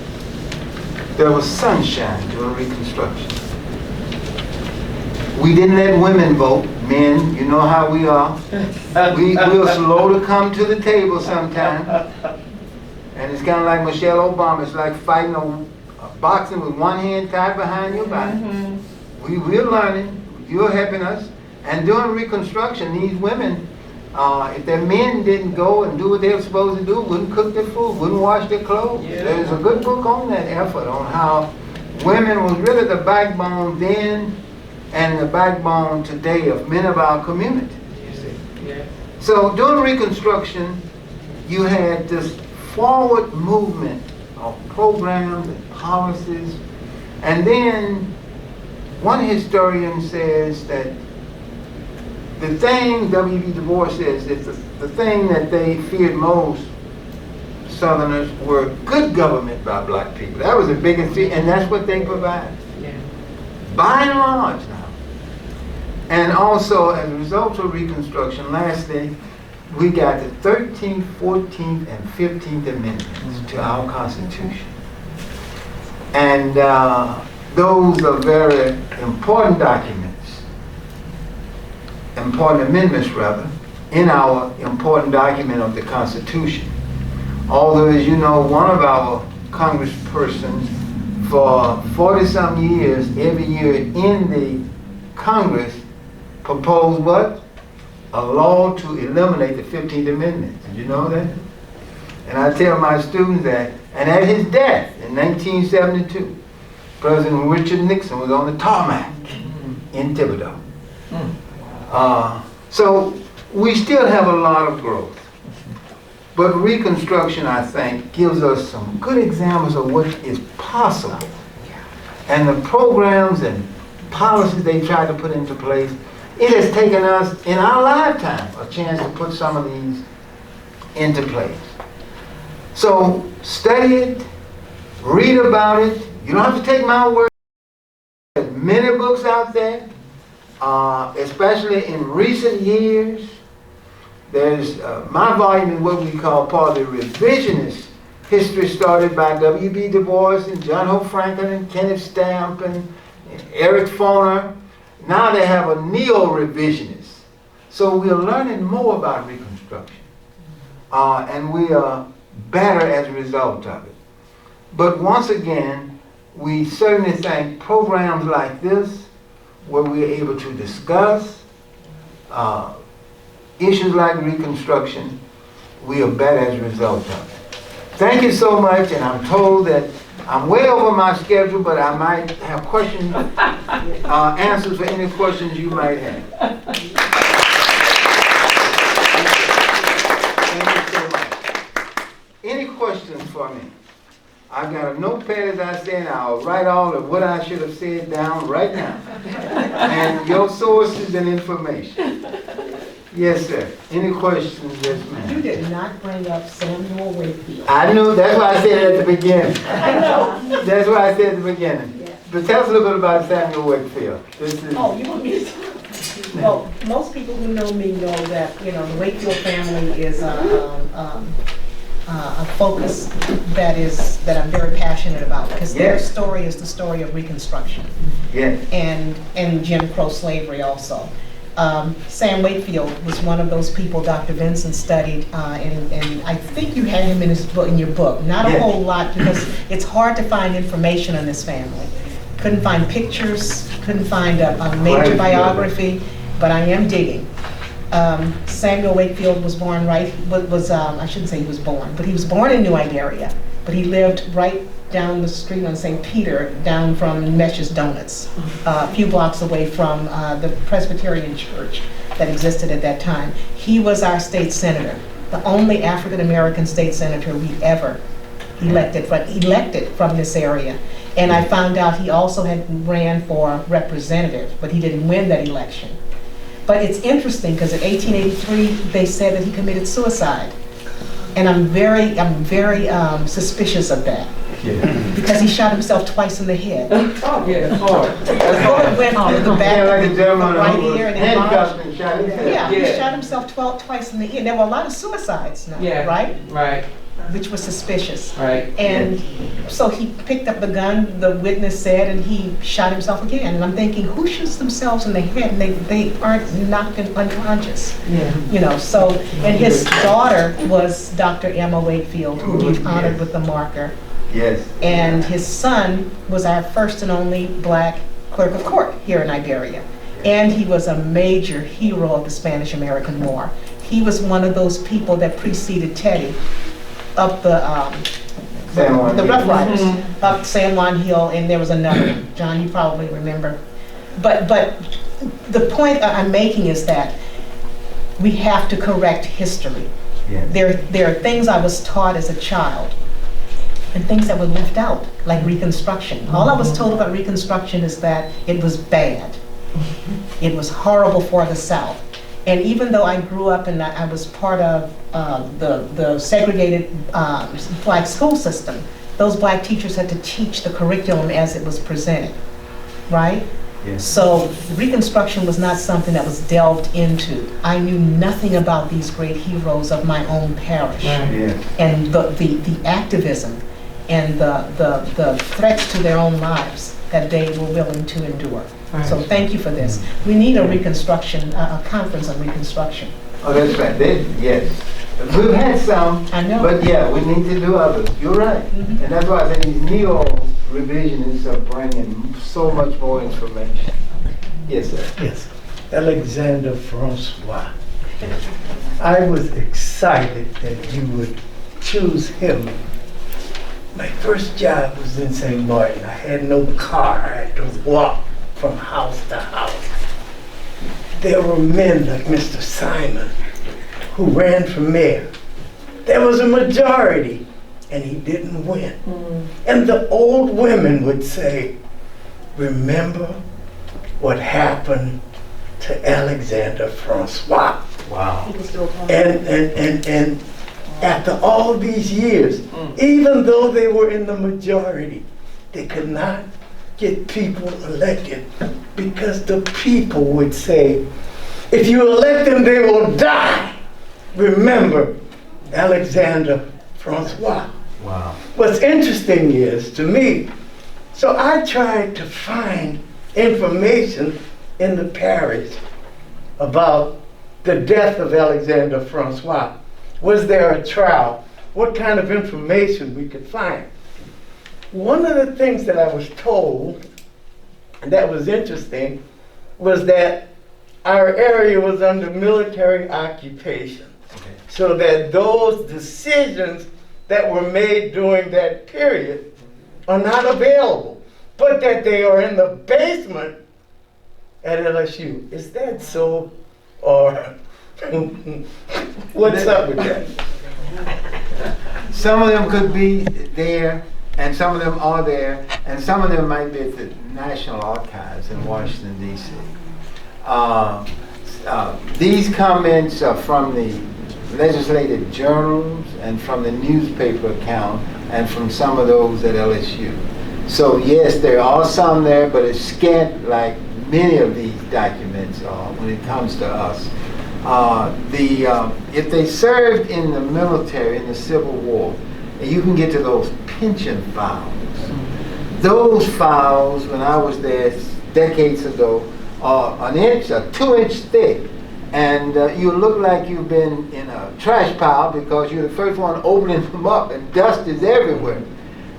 There was sunshine during Reconstruction. We didn't let women vote. Men, you know how we are. We're slow to come to the table sometimes. And it's kind of like Michelle Obama. It's like fighting a boxing with one hand tied behind your back. We're learning. You're helping us. And during Reconstruction, these women, if their men didn't go and do what they were supposed to do, wouldn't cook their food, wouldn't wash their clothes. Yeah. There's a good book on that effort, on how women was really the backbone then and the backbone today of many of our communities, you see. Yeah. So during Reconstruction, you had this forward movement of programs and policies. And then one historian says that the thing, W.B. Du Bois says, that the thing that they feared most, Southerners, were good government by black people. That was the biggest thing, and that's what they provided. Yeah. By and large now. And also, as a result of Reconstruction, lastly, we got the 13th, 14th, and 15th Amendments to our Constitution. And those are very important documents, important amendments rather, in our important document of the Constitution. Although, as you know, one of our congresspersons for 40-some years, every year in the Congress, proposed what? A law to eliminate the 15th Amendment. Did you know that? And I tell my students that, and at his death in 1972, President Richard Nixon was on the tarmac in Thibodeau. So we still have a lot of growth. But Reconstruction, I think, gives us some good examples of what is possible. And the programs and policies they try to put into place, it has taken us, in our lifetime, a chance to put some of these into place. So study it, read about it. You don't have to take my word. There's many books out there, especially in recent years. There's my volume is what we call part of the revisionist history, started by W.B. Du Bois and John Hope Franklin and Kenneth Stamp and Eric Foner. Now they have a neo-revisionist. So we're learning more about Reconstruction. And we are better as a result of it. But once again, we certainly think programs like this, where we're able to discuss issues like Reconstruction, we are better as a result of it. Thank you so much, and I'm told that I'm way over my schedule, but I might have questions, answers for any questions you might have. Thank you so much. Any questions for me? I've got a notepad, as I said, and I'll write all of what I should have said down right now. And your sources and information. Yes, sir. Any questions? Yes, ma'am. You did not bring up Samuel Wakefield. I knew. That's why I said it at the beginning. I know. That's why I said at the beginning. Yeah. But tell us a little bit about Samuel Wakefield. Oh, you want me to? Well, most people who know me know that, you know, the Wakefield family is a focus that I'm very passionate about, because their story is the story of Reconstruction. Yes. And Jim Crow slavery also. Sam Wakefield was one of those people Dr. Vincent studied, and I think you had him in his book, in your book. Not a Yes. whole lot, because it's hard to find information on this family. Couldn't find pictures, couldn't find a major Right. biography, but I am digging. Samuel Wakefield was born I shouldn't say he was born, but he was born in New Iberia, but he lived right down the street on St. Peter, down from Mesh's Donuts, a few blocks away from the Presbyterian church that existed at that time. He was our state senator, the only African-American state senator we ever elected from this area. And I found out he also had ran for representative, but he didn't win that election. But it's interesting, because in 1883, they said that he committed suicide. And I'm very suspicious of that. Because he shot himself twice in the head. Oh, yeah, that's hard. That's Bullet hard. went through the back like of a the gentleman right who was ear and handcuffed enlarged. and shot his head. Yeah, he Yeah. shot himself twice in the ear. There were a lot of suicides now, Yeah. right? Right, Which was suspicious. right. And so he picked up the gun, the witness said, and he shot himself again. And I'm thinking, who shoots themselves in the head and they aren't knocked unconscious? Yeah. You know, so, and his daughter was Dr. Emma Wakefield, who we've honored with the marker. Yes. And his son was our first and only black clerk of court here in Iberia. And he was a major hero of the Spanish-American War. He was one of those people that preceded Teddy up the San Juan Hill. Rough Riders, up San Juan Hill, and there was another one. John, you probably remember. But the point I'm making is that we have to correct history. Yes. There are things I was taught as a child and things that were left out, like Reconstruction. All I was told about Reconstruction is that it was bad. It was horrible for the South. And even though I grew up and I was part of the segregated black school system, those black teachers had to teach the curriculum as it was presented, right? Yes. So Reconstruction was not something that was delved into. I knew nothing about these great heroes of my own parish. Right. Yes. And the activism and the threats to their own lives that they were willing to endure. Right. So thank you for this. We need a Reconstruction, a conference on Reconstruction. Oh, that's right. Yes. We've had some, I know. but yeah, we need to do others. You're right. Mhm. And that's why I say these neo-revisionists are bringing so much more information. Yes, sir. Yes, Alexander Francois. I was excited that you would choose him. My first job was in St. Martin. I had no car. I had to walk from house to house. There were men like Mr. Simon who ran for mayor. There was a majority, and he didn't win. And the old women would say, remember what happened to Alexander Francois. Wow. And after all these years, even though they were in the majority, they could not get people elected because the people would say, if you elect them, they will die. Remember Alexander Francois. Wow. What's interesting is, to me, so I tried to find information in the parish about the death of Alexander Francois. Was there a trial? What kind of information we could find? One of the things that I was told that was interesting was that our area was under military occupation. So that those decisions that were made during that period are not available, but that they are in the basement at LSU. Is that so? Or what's up with that? Some of them could be there, and some of them are there, and some of them might be at the National Archives in Washington, D.C. These comments are from the legislative journals and from the newspaper account and from some of those at LSU. So yes, there are some there, but it's scant like many of these documents are when it comes to us. If they served in the military in the Civil War, and you can get to those pension files. Those files, when I was there decades ago, an inch or 2 inch thick. And you look like you've been in a trash pile because you're the first one opening them up and dust is everywhere.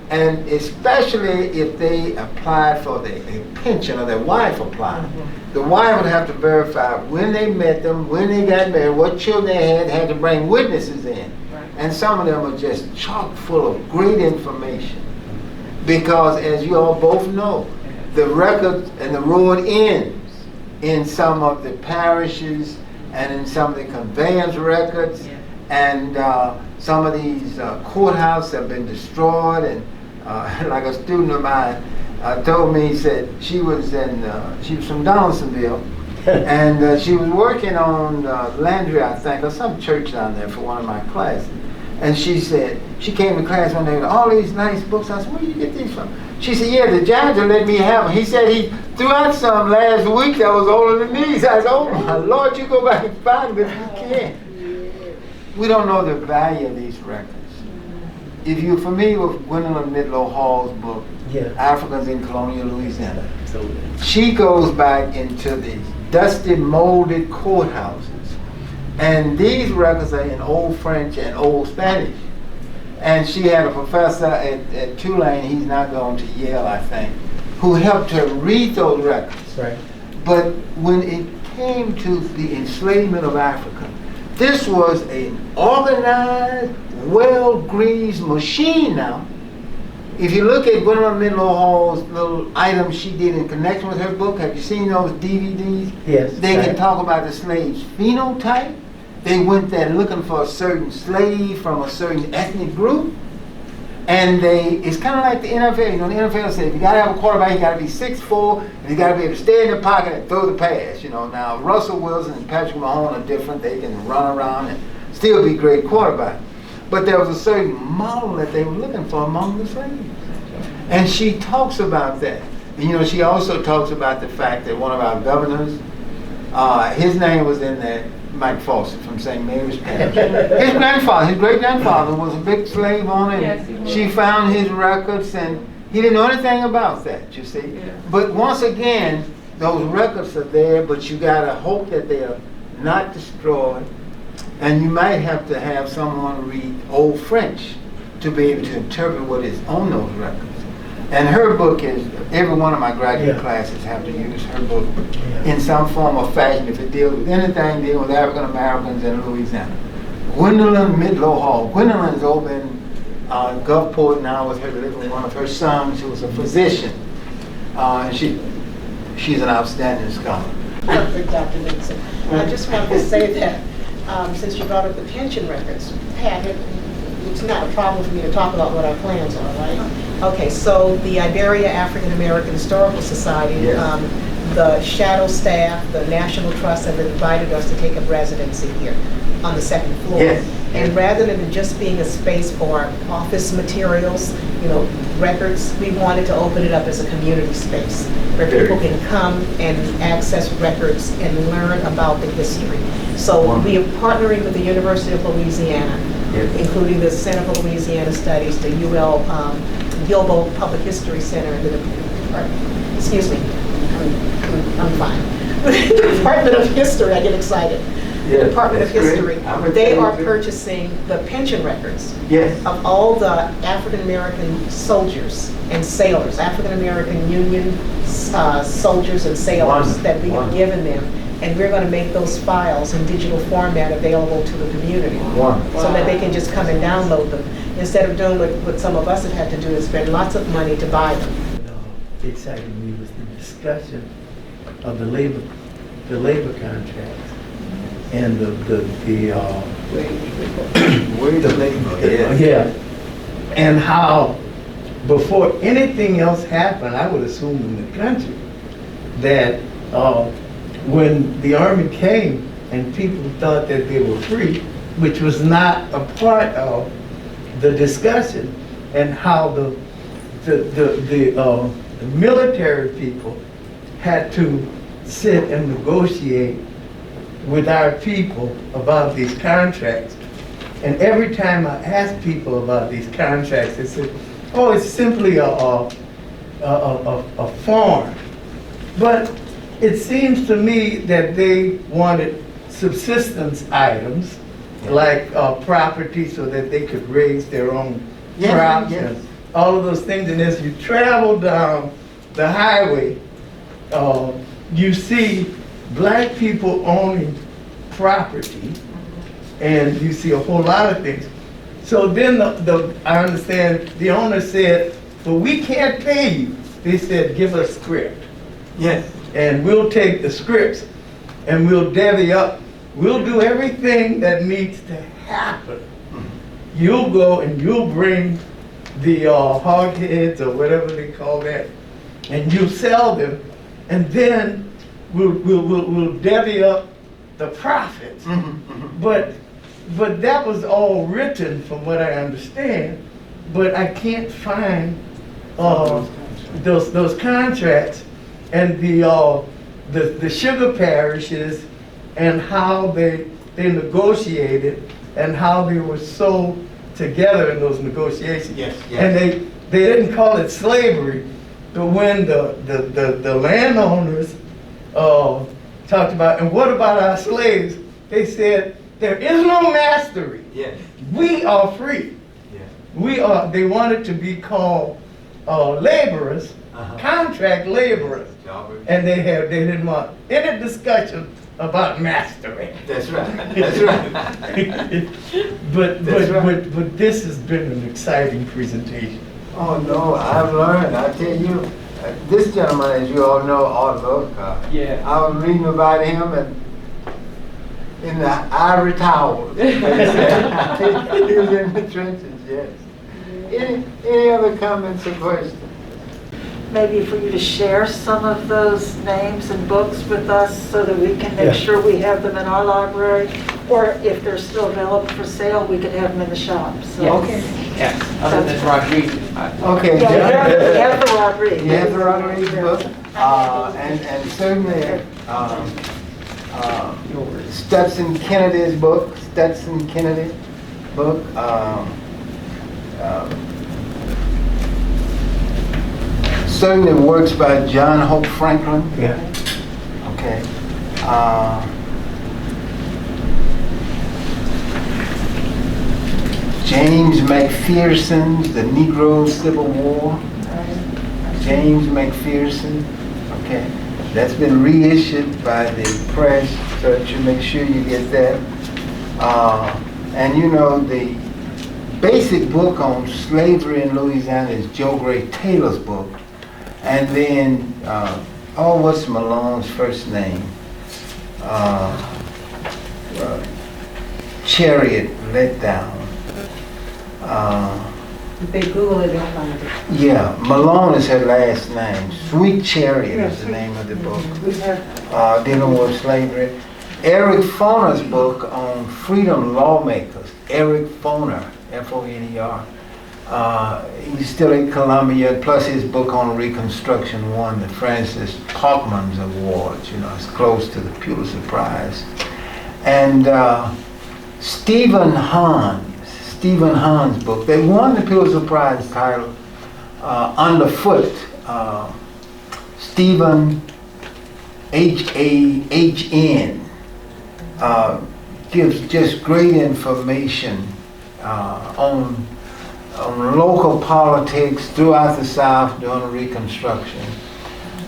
And especially if they applied for a pension or their wife applied. The wife would have to verify when they met them, when they got married, what children they had to bring witnesses in. And some of them are just chock full of great information. Because as you all both know, the record and the road ends in some of the parishes and in some of the conveyance records. Yeah. And some of these courthouses have been destroyed. And like a student of mine told me, he said she was from Donaldsonville, and she was working on Landry, I think, or some church down there for one of my classes. And she said, she came to class one day with all these nice books. I said, where do you get these from? She said, yeah, the janitor let me have them. He said he threw out some last week that was older than me. So I said, oh my Lord, you go back and find them if you can. We don't know the value of these records. If you're familiar with Gwendolyn Midlow Hall's book, Africans in Colonial Louisiana, she goes back into these dusty, molded courthouses. And these records are in Old French and Old Spanish. And she had a professor at Tulane, he's now going to Yale, I think, who helped her read those records. Right. But when it came to the enslavement of Africa, this was an organized, well-greased machine now. If you look at Gwendolyn Midlow Hall's little items she did in connection with her book, have you seen those DVDs? Yes. They can talk about the slave's phenotype. They went there looking for a certain slave from a certain ethnic group. And it's kind of like the NFL. You know, the NFL says, if you got to have a quarterback, you got to be 6'4", and you got to be able to stay in the pocket and throw the pass. You know, now Russell Wilson and Patrick Mahomes are different. They can run around and still be great quarterbacks. But there was a certain model that they were looking for among the slaves. And she talks about that. And, you know, she also talks about the fact that one of our governors, his name was in there, Mcpherson from St. Mary's Parish. His grandfather, his great-grandfather was a big slave owner. Yes, she found his records, and he didn't know anything about that, you see. Yeah. But once again, those records are there, but you got to hope that they are not destroyed. And you might have to have someone read Old French to be able to interpret what is on those records. And her book is, every one of my graduate classes have to use her book in some form or fashion if it deals with anything dealing with African Americans in Louisiana. Gwendolyn Midlow Hall. Gwendolyn is over in Gulfport now with her delivering one of her sons who was a physician. And she's an outstanding scholar. Perfect, Dr. Vincent. I just wanted to say that since you brought up the pension records, Pat, it's not a problem for me to talk about what our plans are, right? Okay, so the Iberia African American Historical Society, the shadow staff, the National Trust have invited us to take up residency here on the second floor. Yes. And rather than just being a space for office materials, you know, records, we wanted to open it up as a community space where people can come and access records and learn about the history. So we are partnering with the University of Louisiana, including the Center for Louisiana Studies, the UL Gilbo Public History Center, and the excuse me, I'm fine. The Department of History, I get excited. Yes, Department of History, they are purchasing the pension records of all the African American soldiers and sailors, African American Union soldiers and sailors that we have given them. And we're going to make those files in digital format available to the community so that they can just come and download them instead of doing what some of us have had to do is spend lots of money to buy them. What excited me was the discussion of the labor contracts and and how before anything else happened, I would assume in the country that when the Army came and people thought that they were free, which was not a part of the discussion, and how the military people had to sit and negotiate with our people about these contracts. And every time I asked people about these contracts, they said, oh, it's simply a farm. But it seems to me that they wanted subsistence items, like property so that they could raise their own crops and all of those things. And as you travel down the highway, you see black people owning property, and you see a whole lot of things. So then I understand the owner said, well, we can't pay you. They said, give us script. Yes. And we'll take the scripts and we'll divvy up. We'll do everything that needs to happen. You'll go and you'll bring the hog heads or whatever they call that, and you'll sell them, and then we'll divvy up the profits. But that was all written, from what I understand. But I can't find those contracts and the sugar parishes and how they negotiated and how they were sold together in those negotiations. Yes. And they didn't call it slavery, but when the landowners talked about, and what about our slaves? They said, there is no mastery. Yes. We are free. Yes. They wanted to be called laborers, contract laborers, and they didn't want any discussion about mastery. That's right. That's right. But That's right. but this has been an exciting presentation. Oh no, I've learned. I tell you, this gentleman, as you all know, Oliver. Yeah. I was reading about him in the ivory towers. He was in the trenches. Yes. Any other comments or questions? Maybe for you to share some of those names and books with us so that we can make sure we have them in our library, or if they're still available for sale, we could have them in the shop. So. Okay. Yes, other than Rodriguez. Okay. Yeah, we have the Rodriguez. You have the Rodriguez book, and certainly Stetson Kennedy's book, certainly works by John Hope Franklin. Yeah. Okay. James Mcpherson's The Negro Civil War. James Mcpherson. Okay. That's been reissued by the press, so that you make sure you get that. And you know, the basic book on slavery in Louisiana is Joe Gray Taylor's book. And then, what's Malone's first name? Chariot Let Down. If they Google it, they'll find it. Yeah, Malone is her last name. Sweet Chariot is the name of the book, dealing with slavery. Eric Foner's book on freedom lawmakers. Eric Foner, F-O-N-E-R. He's still at Columbia, plus his book on Reconstruction won the Francis Parkman's Awards. You know, it's close to the Pulitzer Prize. And Stephen Hahn's book, they won the Pulitzer Prize title Underfoot. Stephen H-A-H-N gives just great information on local politics throughout the South during Reconstruction.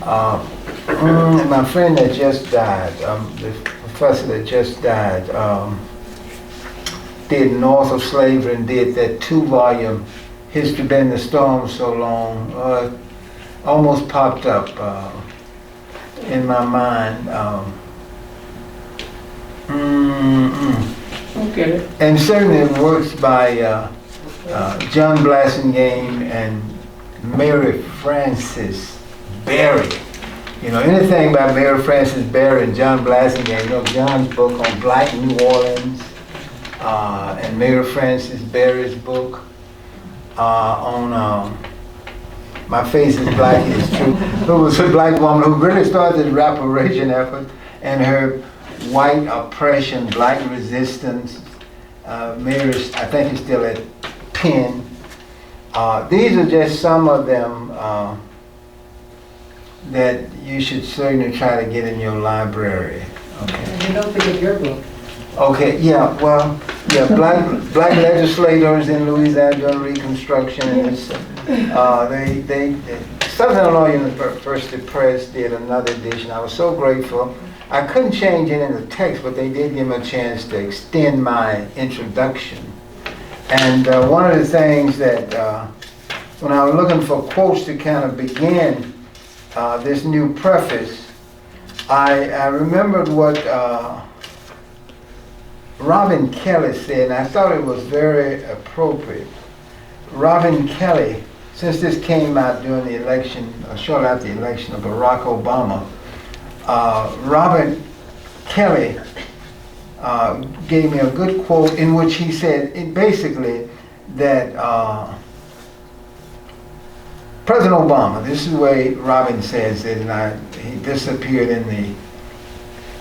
My friend that just died, the professor that just died, did North of Slavery and did that 2-volume History Been the Storm So Long. Almost popped up in my mind. Okay. And certainly works by John Blassingame and Mary Frances Berry. You know, anything by Mary Frances Berry and John Blassingame. You know, John's book on Black New Orleans, and Mary Frances Berry's book on My Face is Black Is True, who was a black woman who really started the reparation effort and her white oppression, black resistance. Mary's, I think, is still at Penn. These are just some of them that you should certainly try to get in your library. Okay. And you don't forget your book. Okay, yeah, well, yeah, black legislators in Louisiana during Reconstruction, and it's, they Southern Illinois University Press did another edition. I was so grateful. I couldn't change any of the text, but they did give me a chance to extend my introduction. And one of the things that, when I was looking for quotes to kind of begin this new preface, I remembered what Robin Kelly said, and I thought it was very appropriate. Robin Kelly, since this came out during the election, shortly after the election of Barack Obama, Robin Kelly gave me a good quote in which he said basically that President Obama, this is the way Robin says it, and this appeared in the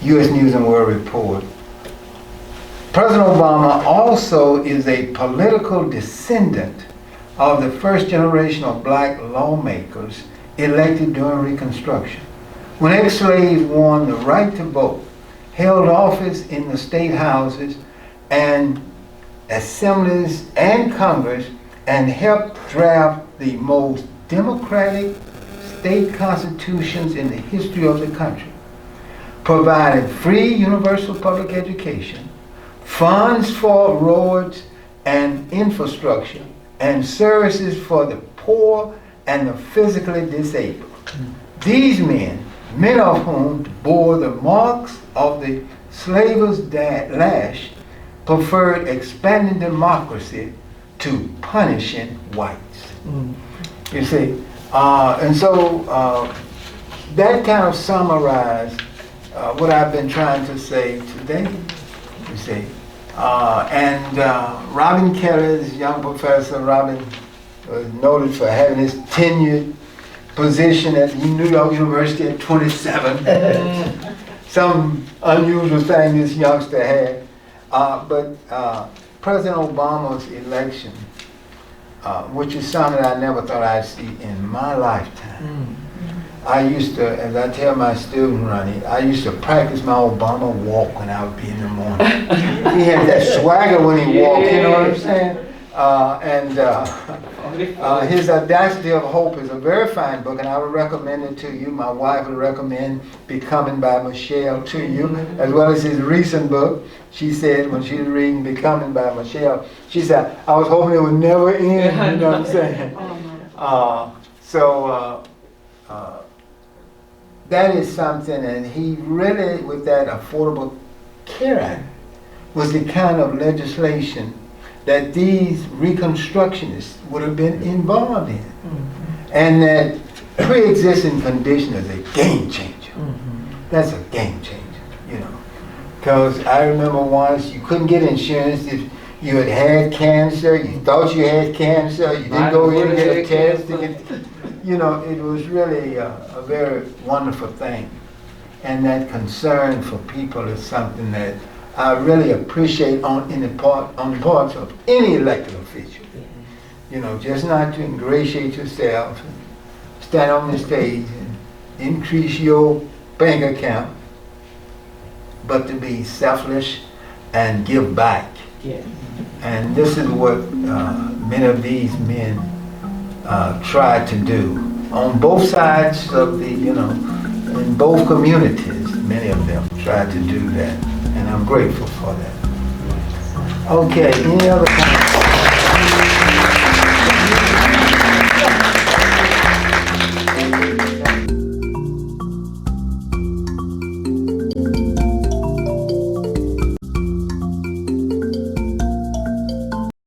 U.S. News and World Report. President Obama also is a political descendant of the first generation of black lawmakers elected during Reconstruction, when ex-slaves won the right to vote, held office in the state houses and assemblies and Congress, and helped draft the most democratic state constitutions in the history of the country, provided free universal public education, funds for roads and infrastructure, and services for the poor and the physically disabled. These men, many of whom bore the marks of the slaver's lash, preferred expanding democracy to punishing whites. You see, and so that kind of summarized what I've been trying to say today. You see, and Robin Kelly's young professor, Robin was noted for having his tenured position at New York University at 27. Some unusual thing this youngster had. But President Obama's election, which is something I never thought I'd see in my lifetime. I used to, as I tell my student Ronnie, I used to practice my Obama walk when I would be in the morning. He had that swagger when he walked, you know what I'm saying? His Audacity of Hope is a very fine book, and I would recommend it to you. My wife would recommend Becoming by Michelle to you, as well as his recent book. She said when she was reading Becoming by Michelle, she said, I was hoping it would never end, you know what I'm saying? That is something, and he really, with that Affordable Care Act, was the kind of legislation that these Reconstructionists would have been involved in. And that pre-existing condition is a game changer. That's a game changer, you know. Because I remember once you couldn't get insurance if you had cancer, you thought you had cancer, you didn't go in and get a test. You know, it was really a very wonderful thing. And that concern for people is something that I really appreciate on the parts of any elected official. You know, just not to ingratiate yourself, and stand on the stage and increase your bank account, but to be selfless and give back. And this is what many of these men tried to do on both sides of the, you know, in both communities. Many of them tried to do that, and I'm grateful for that. Okay, any other comments?